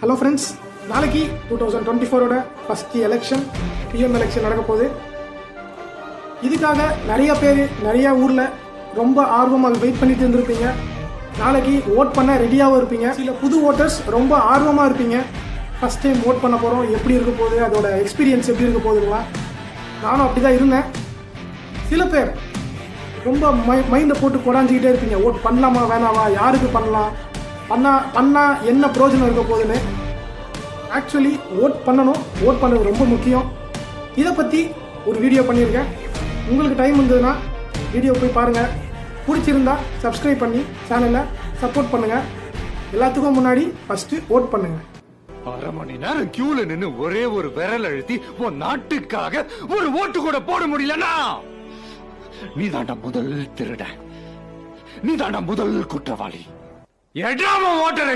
Hello friends, நாளைக்கு 2024ஓட first election PM election நடக்க போகுது. இதுக்காக நிறைய பேர் நிறைய ஊரில் ரொம்ப ஆர்வமாக வெயிட் பண்ணிட்டு இருந்திருப்பீங்க. நாளைக்கு ஓட் பண்ண ரெடியாகவும் இருப்பீங்க. சில புது ஓட்டர்ஸ் ரொம்ப ஆர்வமாக இருப்பீங்க. ஃபஸ்ட் டைம் ஓட் பண்ண போகிறோம், எப்படி இருக்க போகுது, அதோட எக்ஸ்பீரியன்ஸ் எப்படி இருக்க போகுதுங்களா. நானும் அப்படி தான் இருந்தேன். சில பேர் ரொம்ப மைண்டை போட்டு கொடாஞ்சிக்கிட்டே இருப்பீங்க. ஓட் பண்ணலாமா வேணாவா, யாருக்கு பண்ணலாம், பண்ணால் என்ன பிரயோஜனம் இருக்க போகுதுன்னு. ஆக்சுவலி ஓட் பண்ணணும், ஓட் பண்ணுறது ரொம்ப முக்கியம். இதை பற்றி ஒரு வீடியோ பண்ணியிருக்கேன். உங்களுக்கு டைம் இருந்ததுன்னா வீடியோ போய் பாருங்கள். பிடிச்சிருந்தா சப்ஸ்கிரைப் பண்ணி சேனலை சப்போர்ட் பண்ணுங்கள். எல்லாத்துக்கும் முன்னாடி ஃபஸ்ட்டு ஓட் பண்ணுங்கள். 1/2 மணி நேரம் கியூல நின்னு ஒரே ஒரு விரல் அழுத்தி உன் நாட்டுக்காக ஒரு ஓட்டு கூட போட முடியலனா நீ தாண்டா முதல் திருட, நீ தாண்டா முதல் குற்றவாளி. எடாம ஓட்டரை